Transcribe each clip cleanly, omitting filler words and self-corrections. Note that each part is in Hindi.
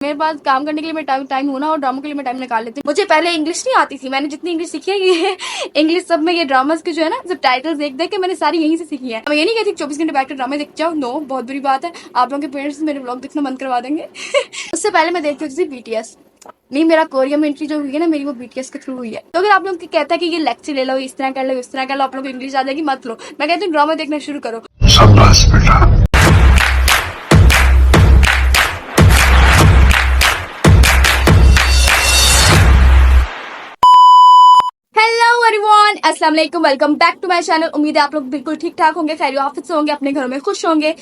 मेरे पास काम करने के लिए मैं टाइम होना और ड्रामा के लिए मैं टाइम निकाल लेती हूँ। मुझे पहले इंग्लिश नहीं आती थी, मैंने जितनी इंग्लिश सीखी है ये इंग्लिश सब में ये ड्रामास के जो है ना सब टाइटल्स देख देख के मैंने सारी यहीं से सीखी है। मैं ये नहीं कहती 24 घंटे बैठ कर ड्रामा देख जाओ, नो, बहुत बुरी बात है। आप लोगों के पेरेंट्स मेरे व्लॉग देखना बंद करवा देंगे। उससे पहले मैं देखती होती थी बीटीएस। नहीं, मेरा कोरिया में एंट्री जो हुई है ना मेरी, वो बीटीएस के थ्रू हुई है। तो अगर आप लोग कहता है कि ये लेक्चर ले लो, इस तरह कर लो, इस तरह कर लो, आप लोग को इंग्लिश आ जाएगी, मत लो। मैं कहती हूँ ड्रामा देखना शुरू करो। शाबाश बेटा। हेलो एवरीवन, अस्सलाम वालेकुम, welcome back to my channel. उम्मीद है आप लोग बिल्कुल ठीक ठाक होंगे, खैरियत से होंगे, अपने घरों में खुश होंगे।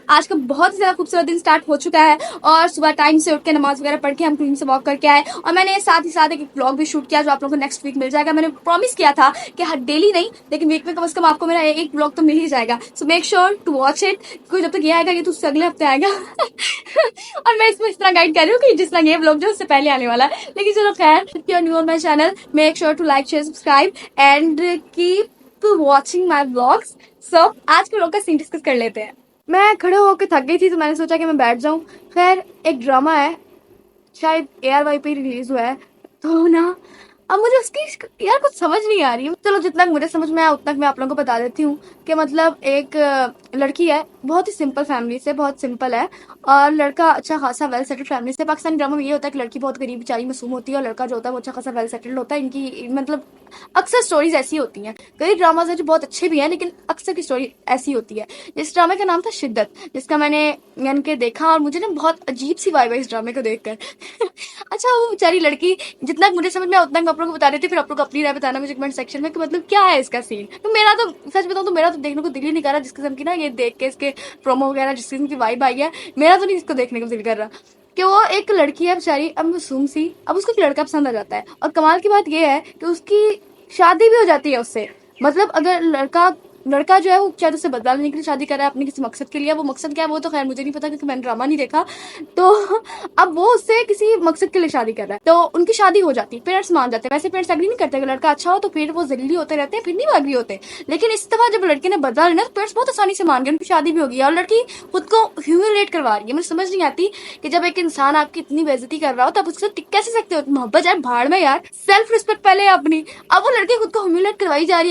आज का बहुत ही ज्यादा खूबसूरत दिन स्टार्ट हो चुका है और सुबह टाइम से उठ के नमाज वगैरह पढ़ के हम क्लीन से वॉक करके आए और मैंने साथ ही साथ एक ब्लॉग भी शूट किया जो आप लोगों को नेक्स्ट वीक मिल जाएगा। मैंने प्रॉमिस किया था कि हर डेली नहीं लेकिन वीक में कम से कम आपको मेरा एक ब्लॉग तो मिल ही जाएगा। So make sure to watch it. कोई जब तक ये आएगा ये तो उससे अगले हफ्ते आएगा। और मैं इसमें इस तरह गाइड कर रही हूँ कि जिस तरह ये ब्लॉग जो उससे पहले आने वाला है। लेकिन चलो खैर, if you are new on my channel, make sure to like, share, subscribe and keep watching my blogs. So आज के ब्लॉग का सीन डिस्कस कर लेते हैं। मैं खड़े होकर थक गई थी तो मैंने सोचा कि मैं बैठ जाऊं। खैर, एक ड्रामा है, शायद ARY पे रिलीज हुआ है, तो ना अब मुझे उसकी यार कुछ समझ नहीं आ रही है। चलो जितना मुझे समझ में आया उतना मैं आप लोगों को बता देती हूँ कि मतलब एक लड़की है, बहुत ही सिंपल फैमिली से, बहुत सिंपल है, और लड़का अच्छा खासा वेल सेटल्ड फैमिली से। पाकिस्तानी ड्रामा में ये होता है कि लड़की बहुत गरीब बेचारी मासूम होती है और लड़का जो होता है वो अच्छा खासा वेल सेटल्ड होता है। इनकी मतलब अक्सर स्टोरीज ऐसी होती हैं। कई ड्रामाज हैं जो बहुत अच्छे भी हैं लेकिन अक्सर की स्टोरी ऐसी होती है। इस ड्रामे का नाम था शिद्दत, जिसका मैंने के देखा और मुझे ना बहुत अजीब सी वाइब है इस ड्रामे को देखकर। अच्छा, वो बेचारी लड़की, जितना मुझे समझ में उतना आप लोगों को बता देती, फिर आप लोग अपनी राय बताना मुझे कमेंट सेक्शन में कि मतलब क्या है इसका सीन। तो मेरा तो सच बताऊं तो मेरा तो देखने को दिल ही नहीं कर रहा, जिस किस्म की ना ये देख के इसके प्रोमो वगैरह जिस किस्म की वाइब आई है, मेरा तो नहीं इसको देखने को दिल कर रहा। कि वो एक लड़की है बेचारी, अब मासूम सी, अब उसको एक लड़का पसंद आ जाता है और कमाल की बात ये है कि उसकी शादी भी हो जाती है उससे। मतलब अगर लड़का जो है वो शायद उससे बदला लेने के लिए शादी कर रहा है अपने किसी मकसद के लिए। वो मकसद क्या है वो तो खैर मुझे नहीं पता क्योंकि मैंने ड्रामा नहीं देखा। तो अब वो उससे किसी मकसद के लिए शादी कर रहा है, तो उनकी शादी हो जाती है, पेरेंट्स मान जाते हैं। वैसे पेरेंट्स एग्री नहीं करते, अगर लड़का अच्छा हो तो फिर वो जल्दी होते रहते हैं, फिर नहीं एग्री होते। लेकिन इस दफा जब लड़के ने बदला लेना तो पेरेंट्स बहुत आसानी से मान गए, उनकी शादी भी हो गई और लड़की खुद को ह्यूमिलेट करवा रही है। मुझे समझ नहीं आती कि जब एक इंसान आपकी इतनी बेइज्जती कर रहा हो तब उसके साथ टिक कैसे सकते हो। मोहब्बत यार भाड़ में यार, सेल्फ रिस्पेक्ट पहले है अपनी। अब वो लड़की खुद को ह्यूमिलेट करवाई जा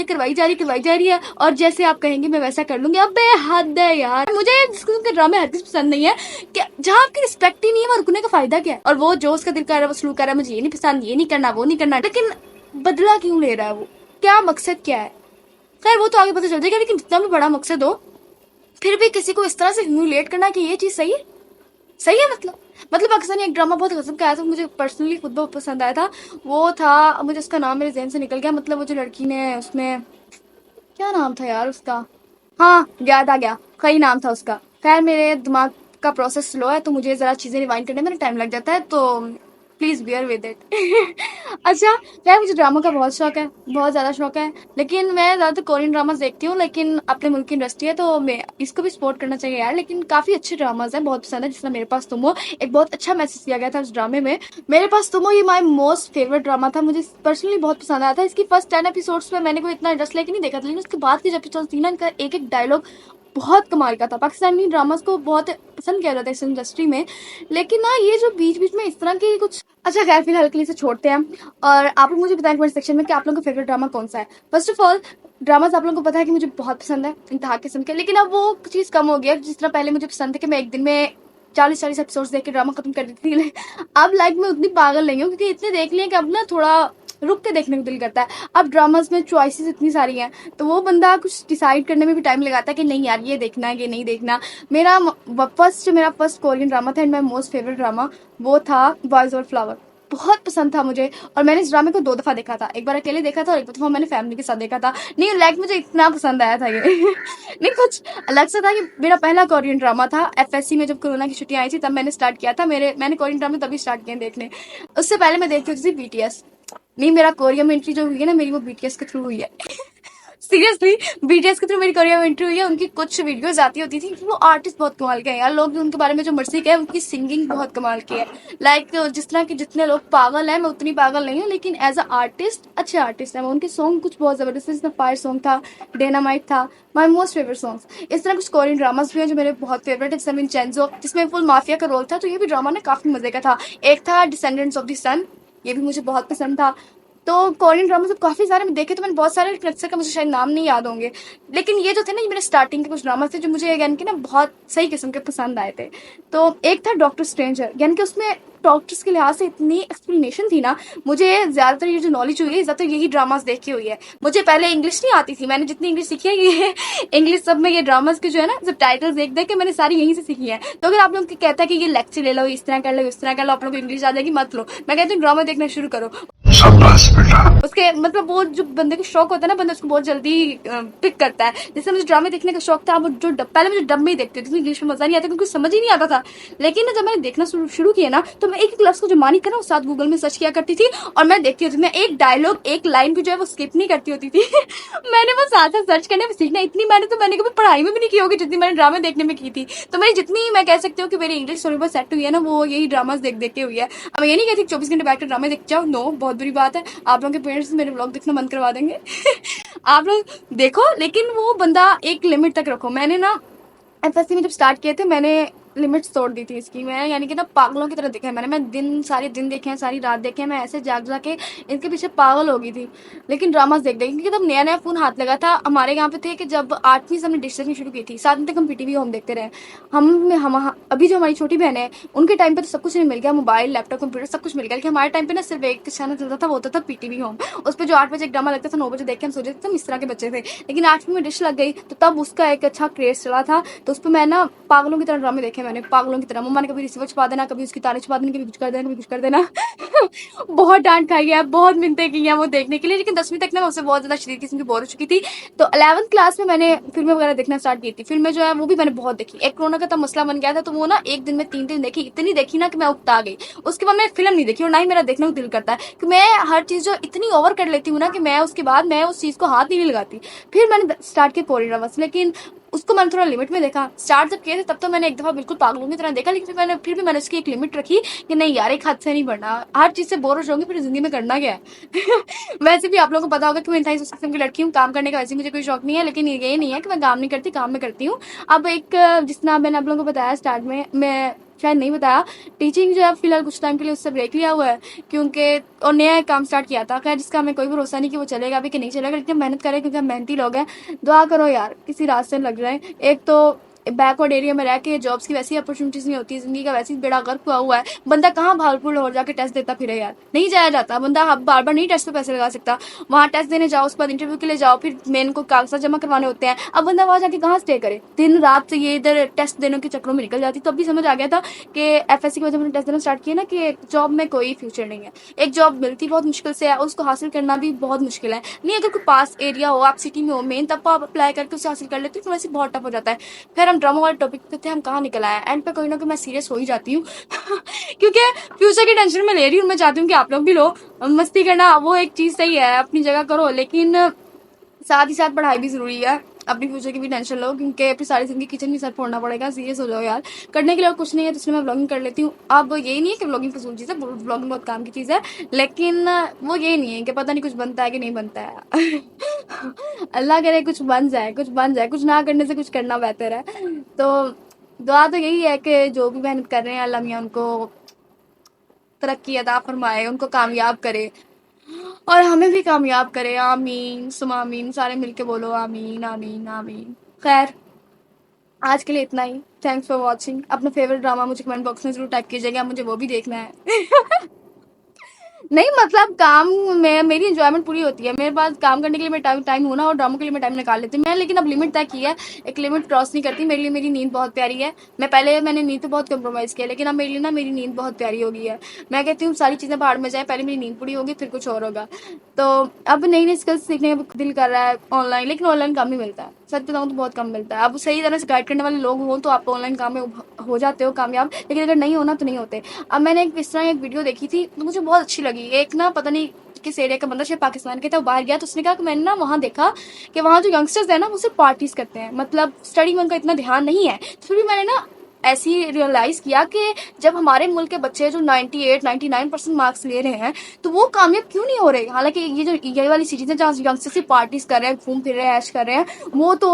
रही है और जैसे आप कहेंगे मैं वैसा कर लूंगी। अब हद है यार, मुझे के ड्रामे हरगिज पसंद नहीं है कि जहाँ आपकी रिस्पेक्ट ही नहीं है वहाँ रुकने का फायदा क्या है। और वो जो उसका दिल कर रहा है वो सलूक कर रहा है, मुझे ये नहीं पसंद, ये नहीं करना, वो नहीं करना, लेकिन बदला क्यों ले रहा है वो, क्या मकसद क्या है। खैर वो तो आगे पता चल जाएगा, लेकिन जितना भी बड़ा मकसद हो फिर भी किसी को इस तरह से ह्यूमिलेट करना कि ये चीज सही है मतलब पाकिस्तानी एक ड्रामा बहुत गजब का आया था, मुझे पर्सनली खुद बहुत पसंद आया था। वो था, मुझे उसका नाम मेरे ज़हन से निकल गया, मतलब वो जो लड़की ने उसमें, क्या नाम था यार उसका, हाँ याद आ गया, कई नाम था उसका। खैर मेरे दिमाग का प्रोसेस स्लो है तो मुझे ज़रा चीज़ें रिवाइंड करने में टाइम लग जाता है, तो प्लीज़ बियर विद इट। अच्छा, खैर मुझे ड्रामा का बहुत शौक है, बहुत ज़्यादा शौक है, लेकिन मैं ज़्यादातर कोरियन ड्रामाज देखती हूँ। लेकिन अपने मुल्क की इंडस्ट्री है तो मैं इसको भी सपोर्ट करना चाहिए यार। लेकिन काफ़ी अच्छे ड्रामाज हैं, बहुत पसंद है, जिसमें मेरे पास तुम हो, एक बहुत अच्छा मैसेज दिया गया था उस ड्रामे में। मेरे पास तुम हो ये माई मोस्ट फेवरेट ड्रामा था, मुझे पर्सनली बहुत पसंद आया था। इसकी फर्स्ट 10 एपिसोड्स में मैंने कोई इतना इंटरेस्ट लेके नहीं देखा था, लेकिन उसके बाद के जो एपिसोड थी ना, इनका एक एक डायलॉग बहुत कमाल का था। पाकिस्तानी ड्रामास को बहुत पसंद किया जाता है इस इंडस्ट्री में, लेकिन ना ये जो बीच बीच में इस तरह की कुछ, अच्छा खैर फिलहाल के लिए से छोड़ते हैं और आप लोग मुझे बताएं कमेंट सेक्शन में कि आप लोगों का फेवरेट ड्रामा कौन सा है। फर्स्ट ऑफ ऑल ड्रामास आप लोगों को पता है कि मुझे बहुत पसंद है इंतहा किस्म के, लेकिन अब वो चीज़ कम हो गया। जिस तरह पहले मुझे पसंद है कि मैं एक दिन में 40 एपिसोड्स देख के ड्रामा खत्म कर देती थी, अब लाइफ में उतनी पागल नहीं हूँ क्योंकि इतने देख लिए कि अब ना थोड़ा रुक के देखने को दिल करता है। अब ड्रामास में चॉइसेस इतनी सारी हैं तो वो बंदा कुछ डिसाइड करने में भी टाइम लगाता है कि नहीं यार ये देखना है, ये नहीं देखना। मेरा फर्स्ट कोरियन ड्रामा था and my most favourite drama वो था बॉयज और फ्लावर। बहुत पसंद था मुझे और मैंने इस ड्रामे को 2 दफ़ा देखा था, एक बार अकेले देखा था और एक दफ़ा मैंने फैमिली के साथ देखा था। नहीं लाइक मुझे इतना पसंद आया था ये। नहीं कुछ अलग से था। ये मेरा पहला कोरियन ड्रामा था। FSC में जब कोरोना की छुट्टियां आई थी तब मैंने स्टार्ट किया था। मैंने कोरियन ड्रामे तभी स्टार्ट किए देखने। उससे पहले मैं देखती होती थी BTS। नहीं, मेरा कोरिया में एंट्री जो हुई है ना मेरी, वो BTS के थ्रू हुई है। सीरियसली बीटीएस के थ्रू मेरी करियर में एंट्री हुई है। उनकी कुछ वीडियोस आती होती थी, वो आर्टिस्ट बहुत कमाल के हैं यार। लोग उनके बारे में जो मर्जी कहे, उनकी सिंगिंग बहुत कमाल की है। लाइक जिस तरह के जितने लोग पागल हैं, मैं उतनी पागल नहीं हूँ, लेकिन एज अ आर्टिस्ट अच्छे आर्टिस्ट हैं। उनके सॉन्ग कुछ बहुत जबरदस्त है, जिसमें फायर सॉन्ग था, डेनामाइट था, माई मोस्ट फेवरेट सॉन्ग्स। इस तरह कुछ कोरियन ड्रामास भी हैं जो मेरे बहुत फेवरेट है, जैसे विंचेंजो, जिसमें फुल माफिया का रोल था, तो ये भी ड्रामा ना काफी मजे का था। एक था डिसेंडेंट्स ऑफ द सन, ये भी मुझे बहुत पसंद था। तो कोरियन ड्रामा सब काफ़ी सारे मैं देखे, तो मैंने बहुत सारे, लेकिन अक्सर का मुझे शायद नाम नहीं याद होंगे। लेकिन ये जो थे ना, ये मेरे स्टार्टिंग के कुछ ड्रामा थे जो मुझे यानी कि ना बहुत सही किस्म के पसंद आए थे। तो एक था डॉक्टर स्ट्रेंजर, यानी कि उसमें डॉक्टर्स के लिहाज से इतनी एक्सप्लेनेशन थी ना। मुझे ज़्यादातर ये जो नॉलेज हुई है, ज़्यादातर यही ड्रामास देख के हुई है। मुझे पहले इंग्लिश नहीं आती थी, मैंने जितनी इंग्लिश सीखी है ये इंग्लिश सब में ये ड्रामास के जो है ना, सब टाइटल्स देख देख के मैंने सारी यहीं से सीखी है। तो अगर आप लोग कहता है कि ये लेक्चर ले लो, इस तरह कर लो, इस तरह कर लो, आप लोग को इंग्लिश आ जाएगी, मत लो। मैं कहती हूँ ड्रामा देखना शुरू करो। शाबाश बेटा। उसके मतलब वो जो बंदे को शौक होता है ना, बंदा उसको बहुत जल्दी पिक करता है। जैसे मुझे ड्रामे देखने का शौक था, वो जो पहले मुझे डब में ही देखती थी, इंग्लिश में मजा नहीं आता क्योंकि समझ ही नहीं आता था। लेकिन जब मैंने देखना शुरू किया ना, तो मैं एक एक लफ्ज को जो मानी था ना, वो साथ गूगल में सर्च किया करती थी और मैं देखती होती थी। मैं एक डायलॉग, एक लाइन भी जो है वो स्किप नहीं करती होती थी। मैंने वो साथ साथ सर्च करने में सीखना, इतनी मैंने कभी पढ़ाई में भी नहीं की होगी जितनी मैंने ड्रामे देखने में की थी। तो मेरी जितनी, मैं कह सकती हूँ कि मेरी इंग्लिश थोड़ी बहुत सेट हुई है ना, वो यही ड्रामास देख देख के हुई है। अब ये नहीं कहती 24 घंटे बैठ कर ड्रामे देख जाओ, नो, बहुत बुरी बात है। आप लोगों के पेरेंट्स मेरे व्लॉग देखना बंद करवा देंगे। आप लोग देखो, लेकिन वो बंदा एक लिमिट तक रखो। मैंने ना एफएससी में जब स्टार्ट किए थे, मैंने लिमिट्स तोड़ दी थी इसकी। मैं यानी कि ना पागलों की तरह देखा है मैंने। मैं सारे दिन देखे हैं, सारी रात देखे हैं। मैं ऐसे जाग जाके इनके पीछे पागल हो गई थी, लेकिन ड्रामास देख देख, क्योंकि तब नया नया फ़ोन हाथ लगा था। हमारे यहाँ पे थे कि जब 8वीं से हमने डिश देखनी शुरू की थी, 7वीं तक हम पीटीवी होम देखते रहे। हम अभी जो हमारी छोटी बहन है, उनके टाइम पे तो सब कुछ नहीं मिल गया, मोबाइल, लैपटॉप, कंप्यूटर सब कुछ मिल गया। लेकिन हमारे टाइम पे ना सिर्फ एक चैनल चलता था, वो होता था पीटीवी होम। उस पर जो 8 बजे एक ड्रामा लगता था, 9 बजे देख के हम सो जाते थे। हम इस तरह के बच्चे थे। लेकिन 8वीं में डिश लग गई, तो तब उसका एक अच्छा क्रेज चला था। तो उस पर मैं ना पागलों की तरह ड्रामे देखे मैंने, पागलों की तरह। मम्मा ने कभी रिसीवर छुपा देना, कभी उसकी तारें छुपा देना, कभी कुछ कर देना, कभी कुछ कर देना। बहुत डांट खाई है, बहुत मिन्नतें की हैं वो देखने के लिए। लेकिन 10वीं तक ना मैं उससे बहुत ज्यादा शरीर किस्म की बोर हो चुकी थी। तो 11th क्लास में मैंने फिल्में वगैरह देखना स्टार्ट की थी। फिल्में जो है वो भी मैंने बहुत देखी। एक कोरोना का तब मसला बन गया था, तो वो ना एक दिन में 3 देखी, इतनी देखी ना कि मैं उकता गई। उसके बाद मैं फिल्म नहीं देखी, और ना ही मेरा देखने को दिल करता है कि मैं हर चीज जो इतनी ओवर कर लेती हूँ ना, कि मैं उसके बाद मैं उस चीज को हाथ ही नहीं लगाती। फिर मैंने स्टार्ट किया कोरियन ड्रामास, लेकिन उसको मैंने थोड़ा लिमिट में देखा। स्टार्ट जब किए थे तब तो मैंने एक दफा बिल्कुल पागलों की तरह देखा, लेकिन फिर भी मैंने उसकी एक लिमिट रखी कि नहीं यार, एक हद से नहीं बढ़ना। हर चीज से बोर हो जाऊंगी, फिर जिंदगी में करना क्या है। वैसे भी आप लोगों को पता होगा कि मैं इंतहाई उस किस्म की लड़की हूँ, काम करने का वैसे मुझे कोई शौक नहीं है। लेकिन ये नहीं है कि मैं काम नहीं करती, काम में करती हूँ। अब एक जिस तरह मैंने आप लोगों को बताया स्टार्ट में, मैं शायद नहीं बताया, टीचिंग जो है फिलहाल कुछ टाइम के लिए उससे ब्रेक लिया हुआ है, क्योंकि और नया काम स्टार्ट किया था। खैर, जिसका हमें कोई भरोसा नहीं कि वो चलेगा भी कि नहीं चलेगा, लेकिन मेहनत करें क्योंकि हम मेहनती लोग हैं। दुआ करो यार किसी रास्ते लग जाए। एक तो बैकवर्ड एरिया में रह के जॉब्स की वैसी अपॉर्चुनिटीज नहीं होती, जिंदगी का वैसे ही बेड़ा गर्क हुआ हुआ है। बंदा कहाँ भागपुर हो जाके टेस्ट देता फिरे यार, नहीं जाया जाता। बंदा बार बार नहीं टेस्ट पे पैसे लगा सकता। वहाँ टेस्ट देने जाओ, उसके बाद इंटरव्यू के लिए जाओ, फिर मेन को कागजात जमा करवाने होते हैं। अब बंदा वहाँ जाके कहाँ स्टे करे, दिन रात से ये इधर टेस्ट देने के चक्रों में निकल जाती। तो अभी समझ आ गया था कि एफएससी की वजह मैंने टेस्ट देना स्टार्ट किया ना, कि जॉब में कोई फ्यूचर नहीं है। एक जॉब मिलती बहुत मुश्किल से है, उसको हासिल करना भी बहुत मुश्किल है। नहीं, अगर कोई पास एरिया हो, आप सिटी में हो मेन, तब आप अप्लाई करके उसे हासिल कर लेते हो, तो वैसे बहुत टफ हो जाता है। खैर, हम ड्रामा वाले टॉपिक पे थे, हम कहाँ निकल आए। एंड पे कोई ना कोई मैं सीरियस हो ही जाती हूँ। क्योंकि फ्यूचर की टेंशन में ले रही हूँ। मैं चाहती हूँ कि आप लोग भी लो। मस्ती करना वो एक चीज सही है, अपनी जगह करो, लेकिन साथ ही साथ पढ़ाई भी जरूरी है। अपनी फ्यूचर की भी टेंशन लो, क्योंकि अपनी सारी जिंदगी किचन में सर फोड़ना पड़ेगा। सीरियस हो जाओ यार, करने के लिए और कुछ नहीं है, तो इसलिए मैं व्लॉगिंग कर लेती हूँ। अब यही नहीं है कि व्लॉगिंग फजूल चीज़ है, व्लॉगिंग बहुत काम की चीज़ है। लेकिन वो यही नहीं है कि पता नहीं कुछ बनता है कि नहीं बनता है। अल्लाह करे कुछ बन जाए, कुछ बन जाए। कुछ ना करने से कुछ करना बेहतर है। तो दुआ तो यही है कि जो भी मेहनत कर रहे हैं, अल्लाह मियाँ उनको तरक्की अता फरमाए, उनको कामयाब करे, और हमें भी कामयाब करे। आमीन सुमा आमीन। सारे मिलके बोलो आमीन आमीन आमीन। खैर, आज के लिए इतना ही। Thanks for watching. अपना फेवरेट ड्रामा मुझे कमेंट बॉक्स में जरूर टाइप कीजिएगा, मुझे वो भी देखना है। नहीं मतलब काम में मेरी इंजॉयमेंट पूरी होती है। मेरे पास काम करने के लिए मैं टाइम हो ना, और ड्रामों के लिए मैं टाइम निकाल लेती हूँ मैं। लेकिन अब लिमिट तय की है, एक लिमिट क्रॉस नहीं करती। मेरे लिए मेरी नींद बहुत प्यारी है। मैंने नींद पे बहुत कम्प्रोमाइज़ किया, लेकिन अब मेरे लिए ना मेरी नींद बहुत प्यारी हो गई है। मैं कहती हूँ सारी चीज़ें बाहर में जाए, पहले मेरी नींद पूरी होगी, फिर कुछ और होगा। तो अब नई नई स्किल्स सीखने का दिल कर रहा है ऑनलाइन, लेकिन ऑनलाइन काम ही मिलता है। सच बताऊँ तो बहुत कम मिलता है। अब सही तरह से गाइड करने वाले लोग हों तो आप ऑनलाइन काम में हो जाते हो कामयाब, लेकिन अगर नहीं होना तो नहीं होते। अब मैंने इस तरह एक वीडियो देखी थी, तो मुझे बहुत अच्छी लगी। एक ना पता नहीं किस एरिया का बंदा शायद पाकिस्तान के था, वो बाहर गया तो उसने कहा कि मैंने ना वहाँ देखा कि वहाँ जो यंगस्टर्स है ना वो सिर्फ पार्टीज करते हैं, मतलब स्टडी में उनका इतना ध्यान नहीं है। तो फिर भी मैंने ना ऐसे ही रियलाइज किया कि जब हमारे मुल्क के बच्चे जो 98 99% मार्क्स ले रहे हैं तो वो कामयाब क्यों नहीं हो रहे। हालांकि ये जो ये वाली चीजें हैं जहाँ यंगस्टर्स पार्टीज कर रहे हैं, घूम फिर रहे हैं, ऐश कर रहे हैं, वो तो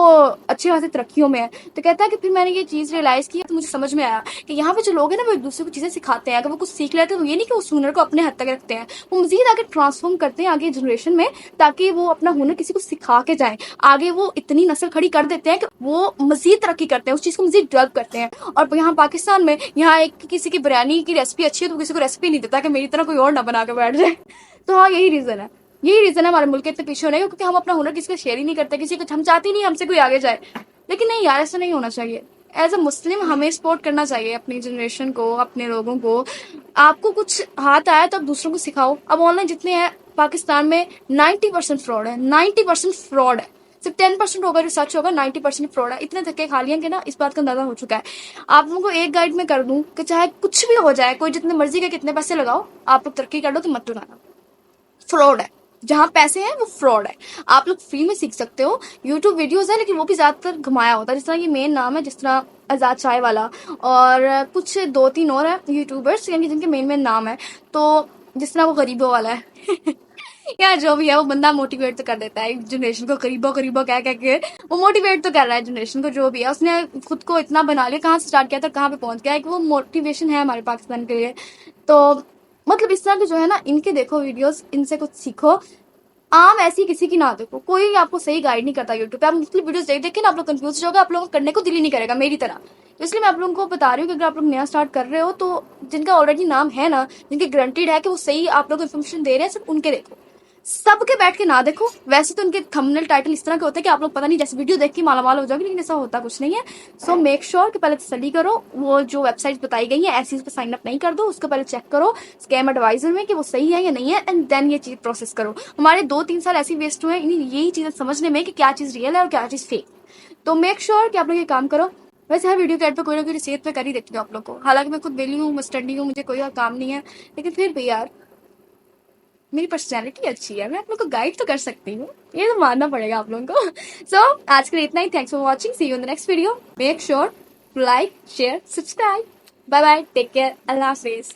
अच्छी खासी तरक्कियों में है। तो कहता है कि फिर मैंने ये चीज रियलाइज की तो मुझे समझ में आया कि यहाँ पे जो लोग हैं ना वो एक दूसरे को चीजें सिखाते हैं। अगर वो कुछ सीख लेते हैं तो ये नहीं कि उस हुनर को अपने हद तक रखते हैं, वो मजीद आगे ट्रांसफॉर्म करते हैं आगे जनरेशन में, ताकि वो अपना हुनर किसी को सिखा के जाए आगे। वो इतनी नस्ल खड़ी कर देते हैं कि वो मजीद तरक्की करते हैं, उस चीज को मजीद डेवलप करते हैं। और यहाँ पाकिस्तान में यहाँ एक किसी की बिरयानी की रेसिपी अच्छी है तो किसी को रेसिपी नहीं देता कि मेरी तरह कोई और ना बना के बैठ जाए। तो हाँ यही रीजन है, यही रीजन है हमारे मुल्क के इतने पीछे होने का, क्योंकि हम अपना हुनर किसी को शेयर ही नहीं करते, किसी को हम चाहते नहीं हमसे कोई आगे जाए। लेकिन नहीं यार, ऐसा नहीं होना चाहिए। एज अ मुस्लिम हमें सपोर्ट करना चाहिए अपनी जनरेशन को, अपने लोगों को। आपको कुछ हाथ आया तो आप दूसरों को सिखाओ। अब ऑनलाइन जितने हैं पाकिस्तान में 90% फ्रॉड है, 90% फ्रॉड है। सिर्फ 10% होगा जो सच होगा, 90% फ्रॉड है। इतने धक्के खा लिए कि ना इस बात का अंदाजा हो चुका है। आप लोगों को एक गाइड में कर दूं कि चाहे कुछ भी हो जाए, कोई जितने मर्जी के कितने पैसे लगाओ, आप लोग तरक्की कर लो तो मत उठाना। फ्रॉड है, जहाँ पैसे हैं वो फ्रॉड है। आप लोग फ्री में सीख सकते हो, यूट्यूब वीडियोस है लेकिन वो भी ज्यादातर घुमाया होता है। जिस तरह ये मेन नाम है, जिस तरह आजाद चाय वाला और कुछ 2-3 और है यूट्यूबर्स यानी जिनके मेन मेन नाम है। तो जिस तरह वो गरीबों वाला है या जो भी है, वो बंदा मोटिवेट तो कर देता है जनरेशन को, गरीबो गरीबो कह कह के वो मोटिवेट तो कर रहा है जनरेशन को। जो भी है उसने खुद को इतना बना लिया, कहाँ से स्टार्ट किया था कहाँ पे पहुंच गया है कि वो मोटिवेशन है हमारे पाकिस्तान के लिए। तो मतलब इस तरह के जो है ना, इनके देखो वीडियोस, इनसे कुछ सीखो। आम ऐसी किसी की ना देखो, कोई आपको सही गाइड नहीं करता यूट्यूब पे। आप मुख्तलिफ वीडियोस देख देख के ना आप लोग कंफ्यूज हो गए, आप लोगों को करने को दिल ही नहीं करेगा मेरी तरह। तो इसलिए मैं आप लोगों को बता रही हूँ कि अगर आप लोग नया स्टार्ट कर रहे हो तो जिनका ऑलरेडी नाम है ना, जिनके गारंटीड है कि वो सही आप लोग इन्फॉर्मेशन दे रहे हैं, सिर्फ उनके देखो, सबके बैठ के ना देखो। वैसे तो उनके थंबनेल टाइटल इस तरह के होते हैं कि आप लोग पता नहीं जैसे वीडियो देख के मालामाल हो जाओगे, लेकिन ऐसा होता कुछ नहीं है। सो मेक श्योर कि पहले तसल्ली करो, वो जो वेबसाइट बताई गई है ऐसी उस पर साइन अप नहीं कर दो, उसको पहले चेक करो स्कैम एडवाइजर में कि वो सही है या नहीं है, एंड देन ये चीज प्रोसेस करो। हमारे 2-3 साल ऐसे वेस्ट हुए हैं यही चीजें समझने में कि क्या चीज रियल है और क्या चीज फेक। तो मेक श्योर कि आप लोग ये काम करो। वैसे हर वीडियो के एड पे कोई ना कोई सेहत पे कर ही देती हूँ आप लोग को। हालांकि मैं खुद बेली हूँ, स्टडी हूँ, मुझे कोई और काम नहीं है, लेकिन फिर भी यार मेरी पर्सनैलिटी अच्छी है, मैं आप लोग को गाइड तो कर सकती हूँ, ये तो मानना पड़ेगा आप लोगों को। सो आज के लिए इतना ही। Thanks for watching, see you in the next video. Make sure like share subscribe. Bye bye, take care, अल्लाह हाफिज।